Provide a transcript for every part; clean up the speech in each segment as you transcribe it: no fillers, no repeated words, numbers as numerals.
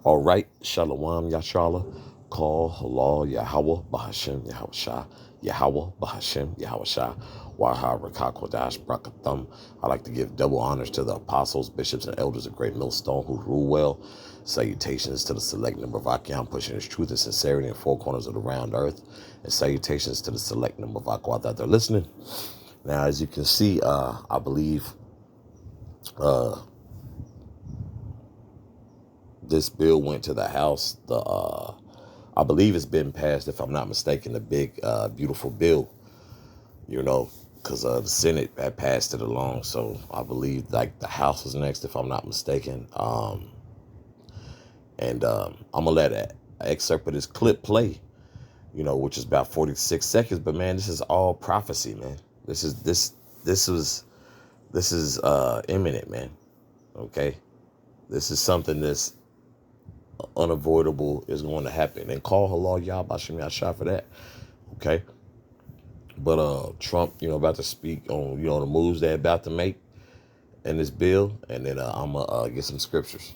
All right, Shalom Yashala, Call Halal Yahweh Bahashem Yahweh Yahweh Bahashem Yahweh Waha Rakakwadash Brakathum. I like to give double honors to the apostles, bishops, and elders of Great Millstone who rule well. Salutations to the select number of Akim pushing his truth and sincerity in four corners of the round earth. And salutations to the select number of Aqua that they're listening. Now, as you can see, I believe this bill went to the House. I believe it's been passed, if I'm not mistaken, the big, beautiful bill, because the Senate had passed it along. So I believe like the House is next, if I'm not mistaken. And I'm gonna let an excerpt of this clip play, which is about 46 seconds. But man, this is all prophecy, man. This is imminent, man. Okay, this is something that's unavoidable is going to happen. And call halal Yah Bashim Yashah for that. Okay. But Trump, about to speak on, the moves they're about to make in this bill. And then I'm gonna get some scriptures.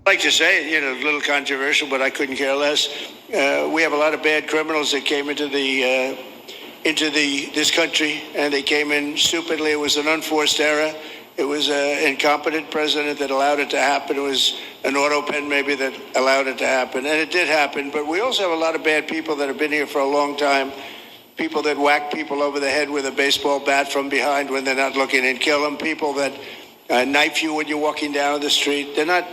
I'd like to say it, a little controversial, but I couldn't care less. We have a lot of bad criminals that came into this country, and they came in stupidly. It was an unforced error. It was an incompetent president that allowed it to happen. It was an auto pen maybe that allowed it to happen. And it did happen. But we also have a lot of bad people that have been here for a long time. People that whack people over the head with a baseball bat from behind when they're not looking and kill them. People that knife you when you're walking down the street. They're not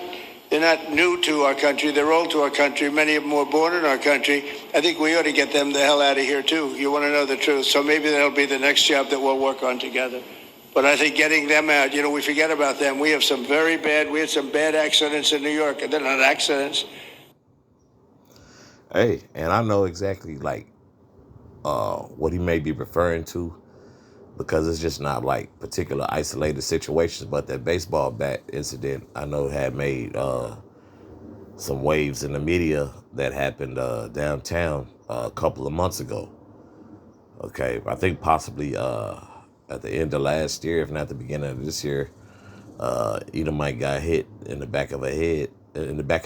new to our country. They're old to our country. Many of them were born in our country. I think we ought to get them the hell out of here, too. You want to know the truth. So maybe that'll be the next job that we'll work on together. But I think getting them out, we forget about them. We had some bad accidents in New York, and they're not accidents. Hey, and I know exactly what he may be referring to, because it's just not like particular isolated situations, but that baseball bat incident I know had made some waves in the media that happened downtown a couple of months ago. Okay, I think possibly at the end of last year, if not the beginning of this year, Edomite got hit in the back of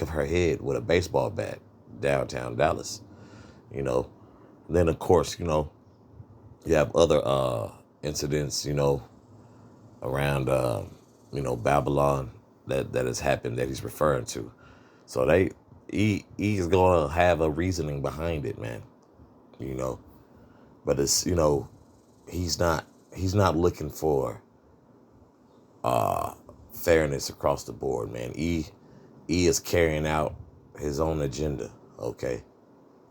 her head with a baseball bat downtown Dallas. Then of course, you have other incidents, around Babylon that has happened that he's referring to. So he's gonna have a reasoning behind it, man. But it's he's not looking for fairness across the board, man. He is carrying out his own agenda. Okay,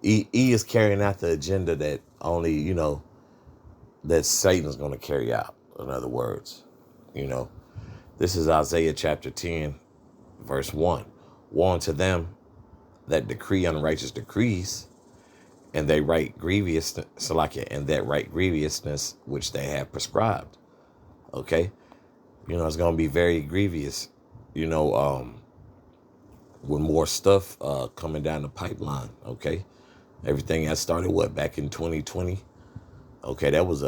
he is carrying out the agenda that only that Satan's going to carry out. In other words, this is Isaiah chapter 10, verse 1. Woe unto them that decree unrighteous decrees, and they write grievousness which they have prescribed. Okay, it's going to be very grievous. With more stuff coming down the pipeline. Okay, everything that started back in 2020. Okay, that was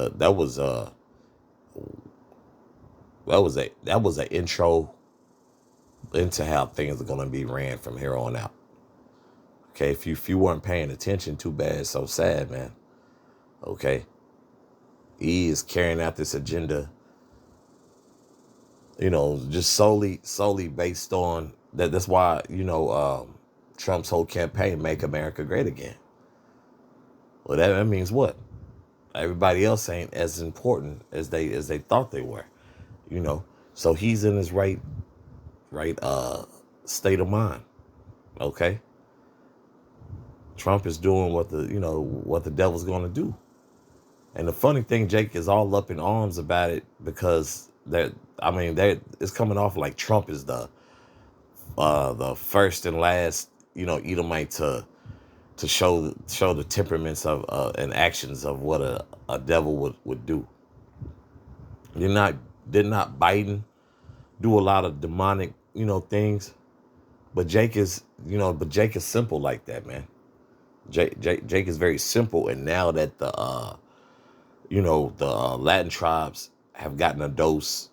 an intro into how things are gonna be ran from here on out. Okay, if you weren't paying attention, too bad, so sad, man. Okay, he is carrying out this agenda, just solely based on that. That's why Trump's whole campaign, "Make America Great Again." Well, that means what? Everybody else ain't as important as they thought they were, So he's in his right state of mind. Okay. Trump is doing what the devil's going to do. And the funny thing, Jake, is all up in arms about it because it's coming off like Trump is the first and last, Edomite to show the temperaments of and actions of what a devil would do. Did not Biden do a lot of demonic, things? But Jake is simple like that, man. Jake is very simple, and now that the Latin tribes have gotten a dose,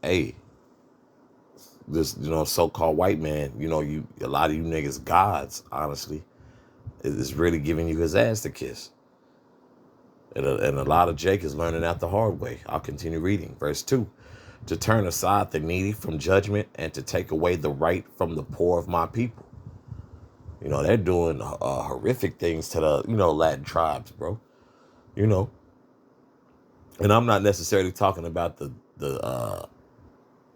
hey, this, so-called white man, a lot of you niggas gods, honestly, is really giving you his ass to kiss. And a lot of Jake is learning that the hard way. I'll continue reading. Verse 2. To turn aside the needy from judgment and to take away the right from the poor of my people. They're doing horrific things to the, Latin tribes, bro. And I'm not necessarily talking about the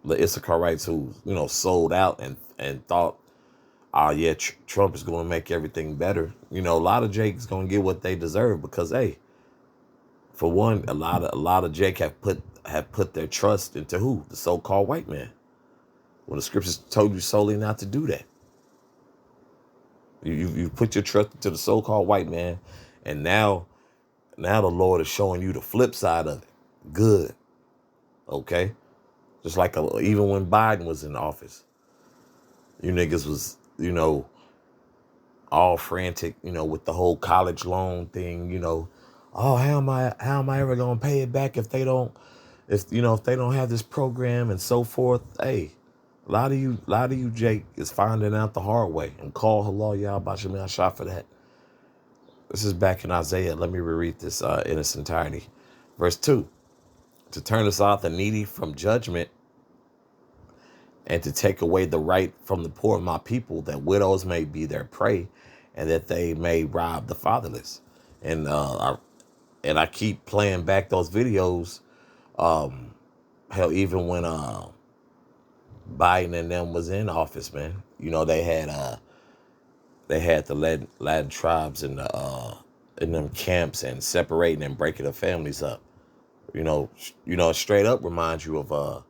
Issacharites who, sold out and thought, oh yeah, Trump is going to make everything better. A lot of Jake's going to get what they deserve because, hey, for one, a lot of Jake have put their trust into who? The so-called white man. Well, the scriptures told you solely not to do that. You put your trust into the so-called white man, and now the Lord is showing you the flip side of it. Good. Okay? Just like even when Biden was in office, you niggas was, all frantic, with the whole college loan thing, oh, how am I ever gonna pay it back if they don't have this program and so forth. Hey, a lot of you, Jake, is finding out the hard way, and call Allah Yahweh shot for that. This is back in Isaiah. Let me reread this in its entirety. Verse 2. To turn aside the needy from judgment and to take away the right from the poor of my people, that widows may be their prey and that they may rob the fatherless. And I keep playing back those videos. Hell, even when Biden and them was in office, man, they had the Latin tribes in them camps and separating and breaking the families up. Straight up reminds you of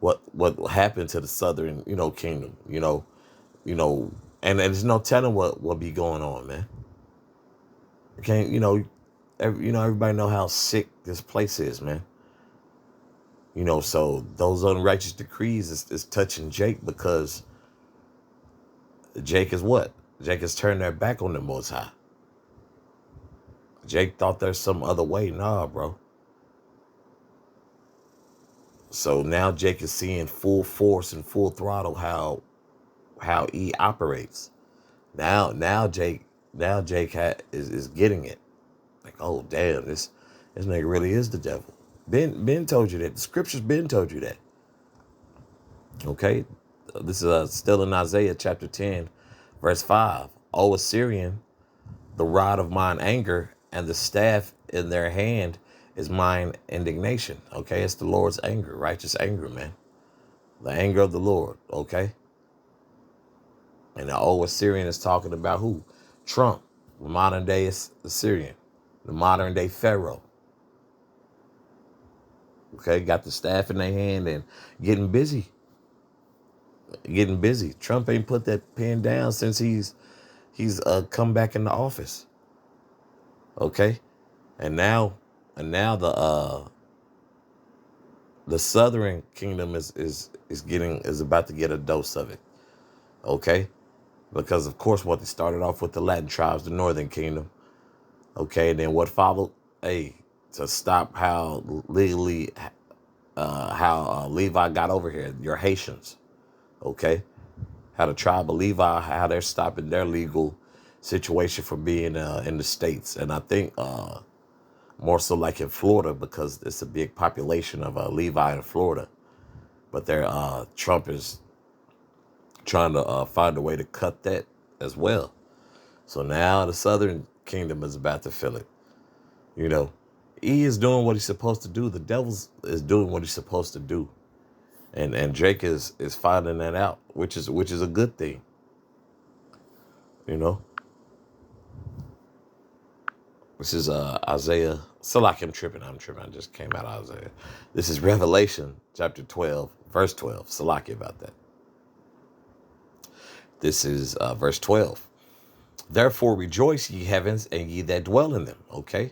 what happened to the Southern kingdom. And there's no telling what be going on, man. You can't everybody know how sick this place is, man. So those unrighteous decrees is touching Jake because Jake is what? Jake has turned their back on the Most High. Jake thought there's some other way. Nah, bro. So now Jake is seeing full force and full throttle how he operates. Now Jake is getting it. Like, oh damn, this nigga really is the devil. Ben told you that. The scriptures Ben told you that. Okay, this is still in Isaiah chapter 10, verse 5. O Assyrian, the rod of mine anger and the staff in their hand is mine indignation. Okay, it's the Lord's anger, righteous anger, man. The anger of the Lord. Okay, and the old Assyrian is talking about who? Trump, the modern day Assyrian, the modern day Pharaoh. Okay, got the staff in their hand and getting busy. Trump ain't put that pen down since he's come back into office. Okay, and now the Southern Kingdom is about to get a dose of it. Okay, because of course what they started off with the Latin tribes, the Northern Kingdom. Okay, and then what followed? To stop how legally Levi got over here. Your Haitians. Okay, how the tribe of Levi, how they're stopping their legal situation from being in the States. And I think more so like in Florida, because it's a big population of Levi in Florida. But Trump is trying to find a way to cut that as well. So now the Southern Kingdom is about to feel it. He is doing what he's supposed to do. The devil is doing what he's supposed to do. And Drake is finding that out, which is a good thing. This is Isaiah. I'm tripping. I just came out of Isaiah. This is Revelation chapter 12, verse 12. Salaki about that. This is verse 12. Therefore rejoice, ye heavens, and ye that dwell in them. Okay.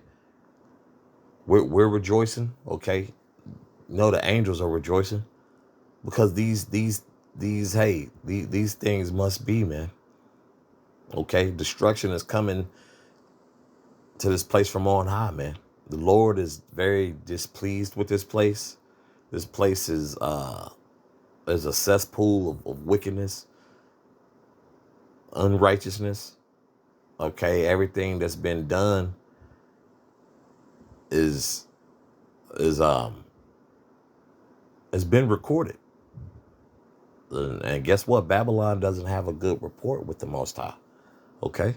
We're rejoicing. Okay. The angels are rejoicing. Because these things must be, man. Okay, destruction is coming to this place from on high, man. The Lord is very displeased with this place. This place is is a cesspool of wickedness, unrighteousness. Okay, everything that's been done is is has been recorded. And guess what? Babylon doesn't have a good report with the Most High. Okay?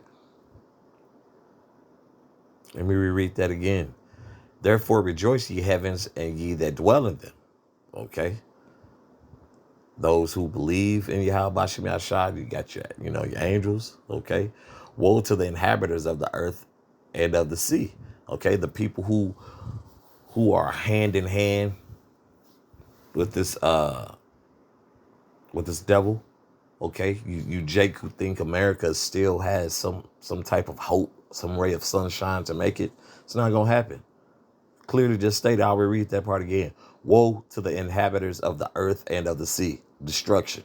Let me reread that again. Therefore rejoice, ye heavens, and ye that dwell in them. Okay? Those who believe in Yahweh Shem Yahshua, you got your angels. Okay? Woe to the inhabitants of the earth and of the sea. Okay? The people who are hand in hand with this devil. Okay, you Jake who think America still has some type of hope, some ray of sunshine to make it. It's not gonna happen. Clearly just stated. I'll reread that part again. Woe to the inhabitants of the earth and of the sea, destruction.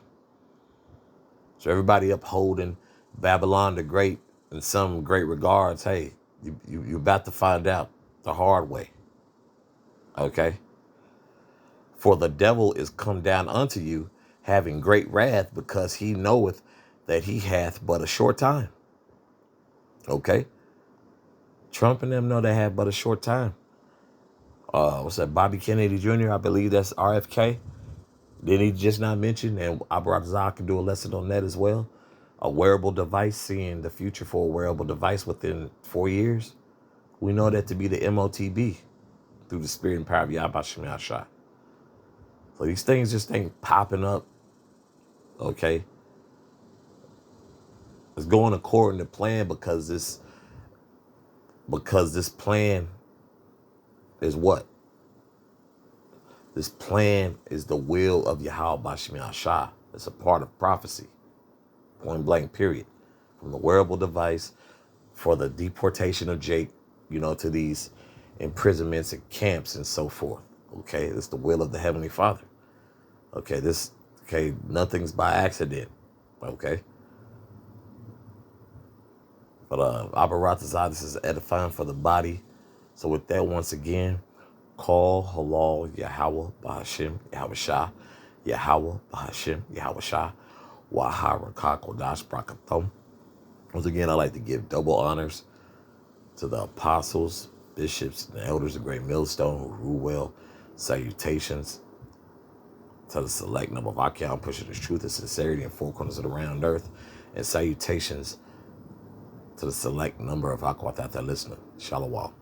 So everybody upholding Babylon the Great in some great regards, hey, you're about to find out the hard way. Okay. For the devil is come down unto you, having great wrath, because he knoweth that he hath but a short time. Okay? Trump and them know they have but a short time. What's that? Bobby Kennedy Jr., I believe that's RFK. Didn't he just not mention, and Abrazah can do a lesson on that as well, a wearable device, seeing the future for a wearable device within 4 years? We know that to be the MOTB through the spirit and power of Yahweh Shem Yahshua. So these things just ain't popping up. Okay, it's going according to plan because this plan is what? This plan is the will of Yahweh Bashim Yahshua. It's a part of prophecy. Point blank, period. From the wearable device for the deportation of Jake, to these imprisonments and camps and so forth. Okay, it's the will of the Heavenly Father. Okay, nothing's by accident. Okay. But Abaratazah, this is edifying for the body. So with that, once again, call halal Yahweh Bahashim Yahweh Shah, Yahweh Bahashim Yahweh Shah, Wahara Kodash Brakathom. Once again, I'd like to give double honors to the apostles, bishops, and elders of Great Millstone who rule well. Salutations to the select number of Achaeon pushing his truth and sincerity in four corners of the round earth. And salutations to the select number of Aquathata listener. Shalom.